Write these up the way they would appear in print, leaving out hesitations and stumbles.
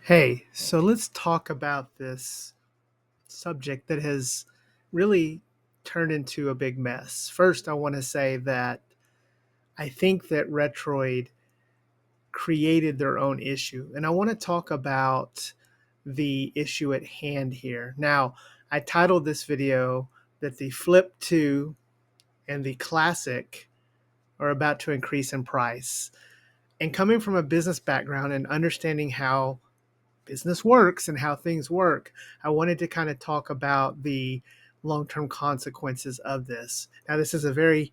Hey, so let's talk about this subject that has really turned into a big mess. First, I want to say that I think that Retroid created their own issue, and I want to talk about the issue at hand here. Now, I titled this video that the Flip 2 and the Classic are about to increase in price. And coming from a business background and understanding how business works and how things work, I wanted to kind of talk about the long-term consequences of this. Now, this is a very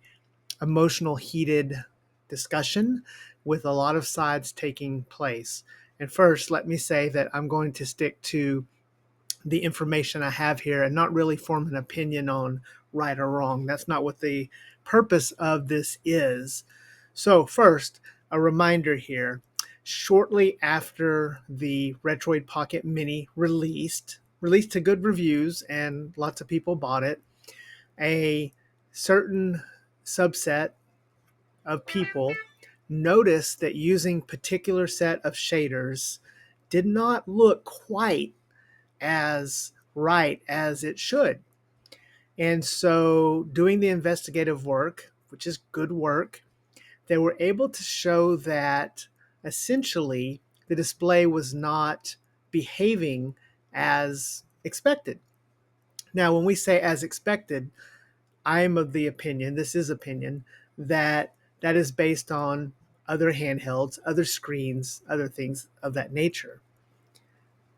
emotional, heated discussion with a lot of sides taking place. And first, let me say that I'm going to stick to the information I have here and not really form an opinion on right or wrong. That's not what the purpose of this is. So first, a reminder here. Shortly after the Retroid Pocket Mini released to good reviews and lots of people bought it, a certain subset of people noticed that using particular set of shaders did not look quite as right as it should. And so doing the investigative work, which is good work, they were able to show that essentially the display was not behaving as expected. Now, when we say as expected, I'm of the opinion, this is opinion, that that is based on other handhelds, other screens, other things of that nature.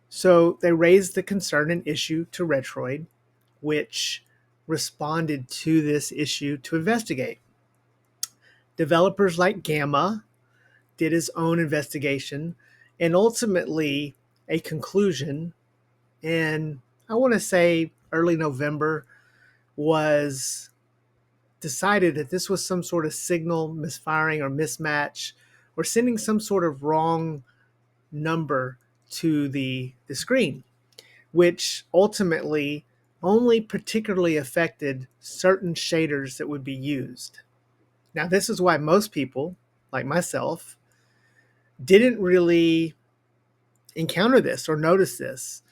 So they raised the concern and issue to Retroid, which responded to this issue to investigate. Developers like Gamma did his own investigation and ultimately a conclusion in, I want to say, early November was decided that this was some sort of signal misfiring or mismatch or sending some sort of wrong number to the screen, which ultimately only particularly affected certain shaders that would be used. Now, this is why most people, like myself, didn't really encounter this or notice this.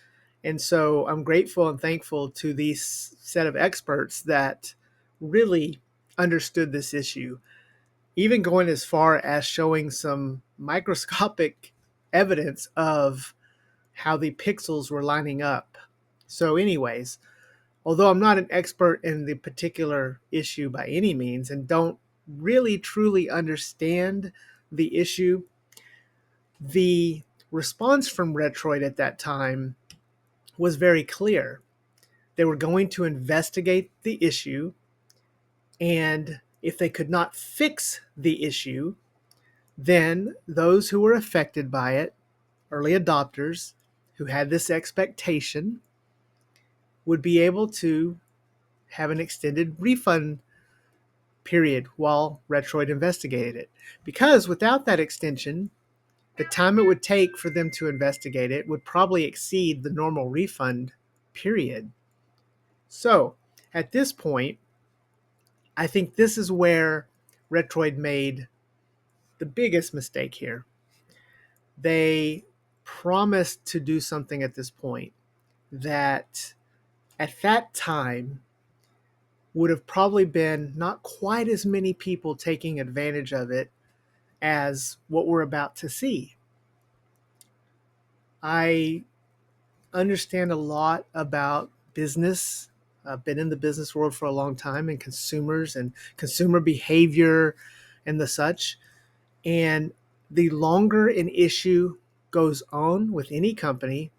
And so I'm grateful and thankful to these set of experts that really understood this issue, even going as far as showing some microscopic evidence of how the pixels were lining up. So anyways, although I'm not an expert in the particular issue by any means and don't really truly understand the issue, the response from Retroid at that time was very clear. They were going to investigate the issue, and if they could not fix the issue, then those who were affected by it, early adopters who had this expectation, would be able to have an extended refund period while Retroid investigated it. Because without that extension, the time it would take for them to investigate it would probably exceed the normal refund period. So at this point, I think this is where Retroid made the biggest mistake here. They promised to do something at this point that at that time would have probably been not quite as many people taking advantage of it as what we're about to see. I understand a lot about business. I've been in the business world for a long time and consumers and consumer behavior and the such. And the longer an issue goes on with any company,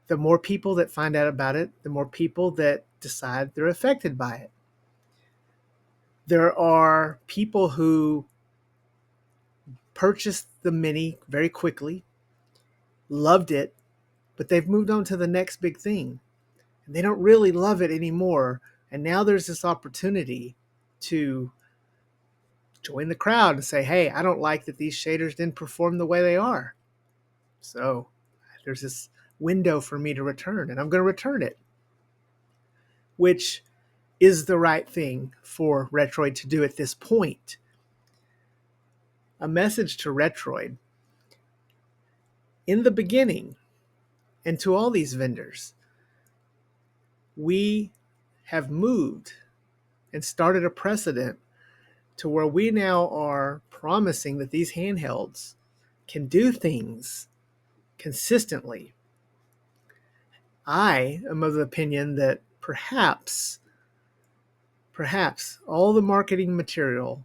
the more people that find out about it, the more people that decide they're affected by it. There are people who purchased the Mini very quickly, loved it, but they've moved on to the next big thing. And they don't really love it anymore. And now there's this opportunity to join the crowd and say, hey, I don't like that these shaders didn't perform the way they are. So there's this window for me to return, and I'm going to return it, which is the right thing for Retroid to do at this point. A message to Retroid. In the beginning, and to all these vendors, we have moved and started a precedent to where we now are promising that these handhelds can do things consistently. I am of the opinion that perhaps all the marketing material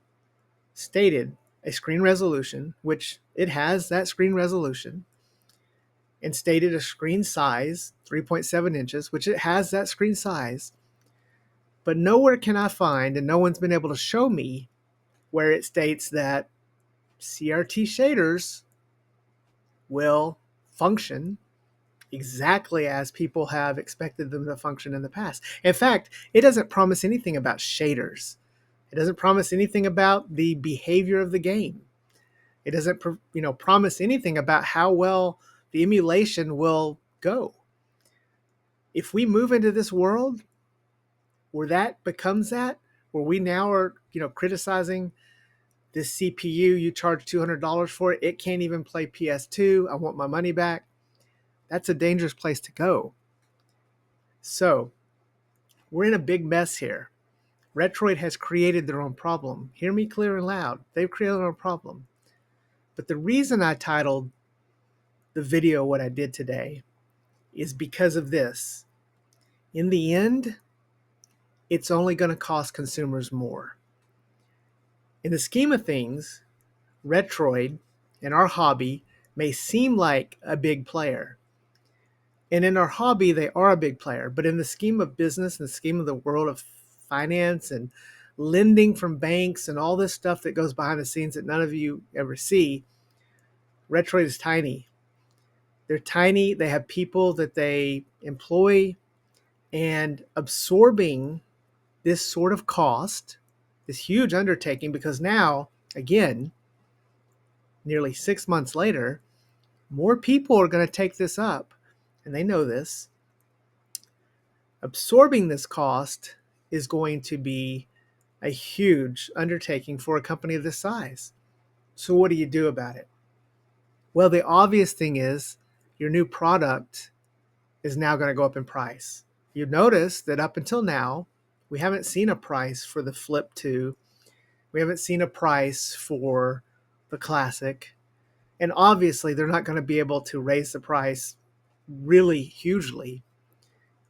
stated a screen resolution, which it has that screen resolution, and stated a screen size, 3.7 inches, which it has that screen size. But nowhere can I find, and no one's been able to show me, where it states that CRT shaders will function exactly as people have expected them to function in the past. In fact, it doesn't promise anything about shaders. It doesn't promise anything about the behavior of the game. It doesn't promise anything about how well the emulation will go. If we move into this world where that becomes that, where we now are criticizing this CPU, you charge $200 for it, it can't even play PS2, I want my money back. That's a dangerous place to go. So we're in a big mess here. Retroid has created their own problem. Hear me clear and loud. They've created their own problem. But the reason I titled the video what I did today is because of this. In the end, it's only going to cost consumers more. In the scheme of things, Retroid and our hobby may seem like a big player. And in our hobby, they are a big player. But in the scheme of business and the scheme of the world of finance and lending from banks and all this stuff that goes behind the scenes that none of you ever see, Retroid is tiny. They're tiny. They have people that they employ, and absorbing this sort of cost, this huge undertaking, because now, again, nearly 6 months later, more people are going to take this up, and they know this. Absorbing this cost is going to be a huge undertaking for a company of this size. So what do you do about it? Well, the obvious thing is your new product is now going to go up in price. You notice that up until now, we haven't seen a price for the Flip 2. We haven't seen a price for the Classic. And obviously, they're not going to be able to raise the price really hugely.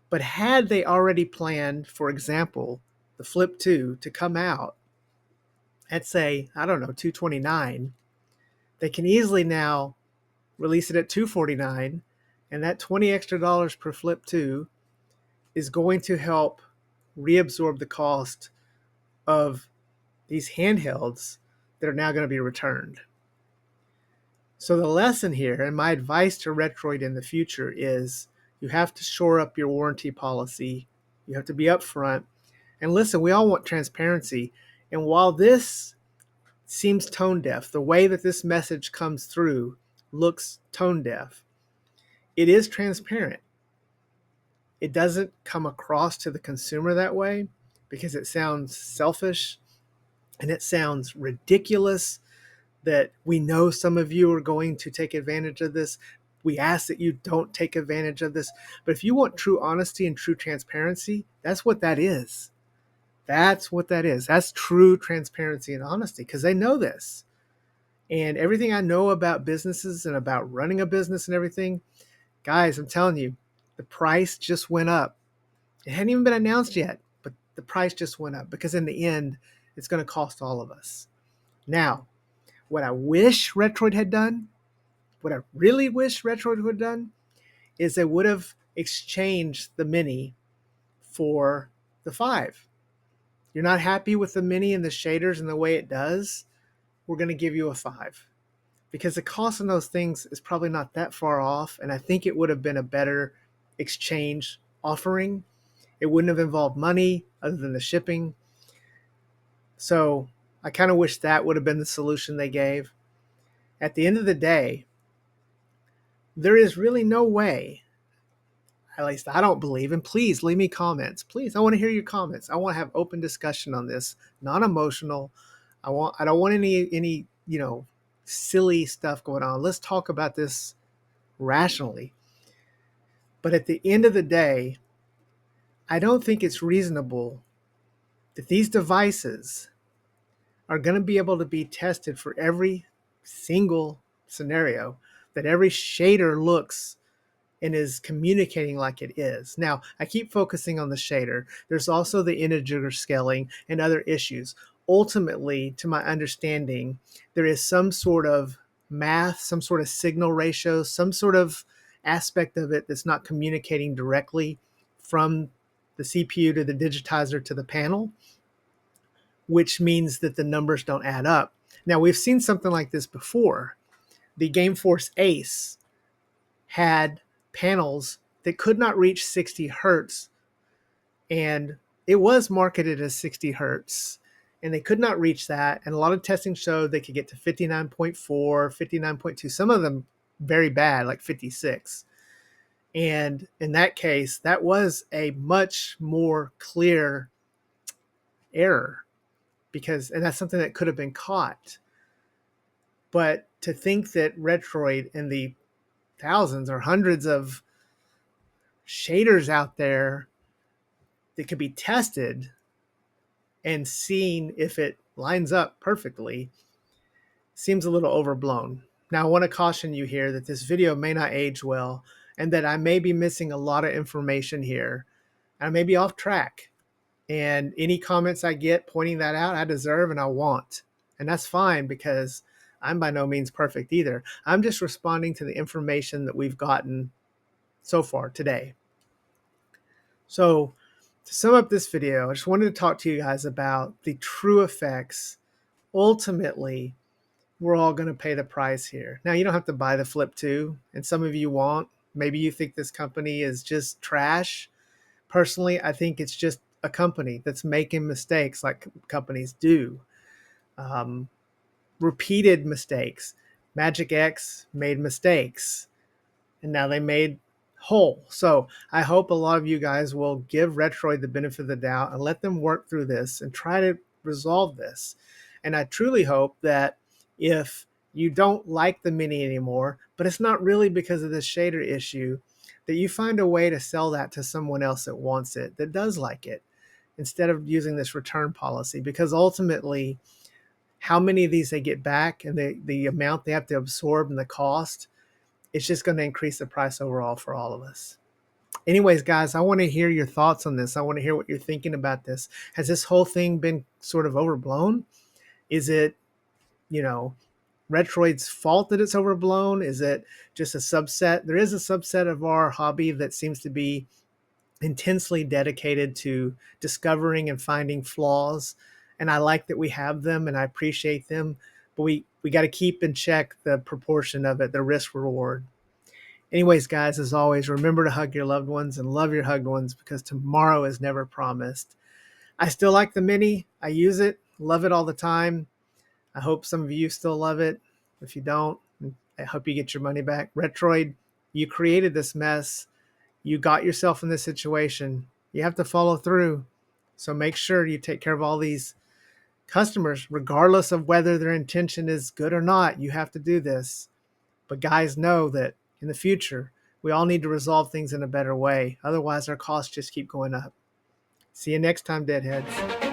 But had they already planned, for example, the Flip 2 to come out at, say, I don't know, $229, they can easily now release it at $249, and that $20 extra per Flip 2 is going to help reabsorb the cost of these handhelds that are now going to be returned. So the lesson here, and my advice to Retroid in the future, is you have to shore up your warranty policy. You have to be upfront. And listen, we all want transparency. And while this seems tone deaf, the way that this message comes through looks tone deaf, it is transparent. It doesn't come across to the consumer that way because it sounds selfish and it sounds ridiculous that we know some of you are going to take advantage of this. We ask that you don't take advantage of this. But if you want true honesty and true transparency, that's what that is. That's what that is. That's true transparency and honesty, because they know this. And everything I know about businesses and about running a business and everything, guys, I'm telling you, the price just went up. It hadn't even been announced yet, but the price just went up because in the end, it's going to cost all of us. Now, what I wish Retroid had done, what I really wish Retroid would have done, is they would have exchanged the Mini for the 5. You're not happy with the Mini and the shaders and the way it does? We're going to give you a 5. Because the cost of those things is probably not that far off, and I think it would have been a better exchange offering. It wouldn't have involved money other than the shipping. So I kind of wish that would have been the solution they gave. At the end of the day, there is really no way, at least I don't believe, and please leave me comments. Please, I want to hear your comments. I want to have open discussion on this, non-emotional. I don't want any silly stuff going on. Let's talk about this rationally. But at the end of the day, I don't think it's reasonable that these devices are going to be able to be tested for every single scenario, that every shader looks and is communicating like it is. Now, I keep focusing on the shader. There's also the integer scaling and other issues. Ultimately, to my understanding, there is some sort of math, some sort of signal ratio, some sort of aspect of it that's not communicating directly from the CPU to the digitizer to the panel, which means that the numbers don't add up. Now, we've seen something like this before. The Gameforce Ace had panels that could not reach 60 hertz, and it was marketed as 60 hertz, and they could not reach that. And a lot of testing showed they could get to 59.4, 59.2, some of them very bad, like 56. And in that case, that was a much more clear error, and that's something that could have been caught. But to think that Retroid and the thousands or hundreds of shaders out there that could be tested and seen if it lines up perfectly seems a little overblown. Now, I want to caution you here that this video may not age well and that I may be missing a lot of information here. I may be off track. And any comments I get pointing that out, I deserve and I want. And that's fine, because I'm by no means perfect either. I'm just responding to the information that we've gotten so far today. So to sum up this video, I just wanted to talk to you guys about the true effects. Ultimately, we're all going to pay the price here. Now, you don't have to buy the Flip 2, and some of you won't. Maybe you think this company is just trash. Personally, I think it's just a company that's making mistakes like companies do. Repeated mistakes. Magic X made mistakes, and now they made whole. So I hope a lot of you guys will give Retroid the benefit of the doubt and let them work through this and try to resolve this. And I truly hope that if you don't like the Mini anymore, but it's not really because of this shader issue, that you find a way to sell that to someone else that wants it, that does like it, instead of using this return policy. Because ultimately, how many of these they get back and the amount they have to absorb and the cost, it's just going to increase the price overall for all of us. Anyways, guys, I want to hear your thoughts on this. I want to hear what you're thinking about this. Has this whole thing been sort of overblown? Is it, Retroid's fault that it's overblown? Is it just a subset? There is a subset of our hobby that seems to be intensely dedicated to discovering and finding flaws. And I like that we have them and I appreciate them, but we got to keep in check the proportion of it, the risk reward. Anyways, guys, as always, remember to hug your loved ones and love your hugged ones, because tomorrow is never promised. I still like the Mini. I use it, love it all the time. I hope some of you still love it. If you don't, I hope you get your money back. Retroid, you created this mess. You got yourself in this situation. You have to follow through. So make sure you take care of all these customers, regardless of whether their intention is good or not. You have to do this. But guys, know that in the future, we all need to resolve things in a better way. Otherwise, our costs just keep going up. See you next time, Deadheads.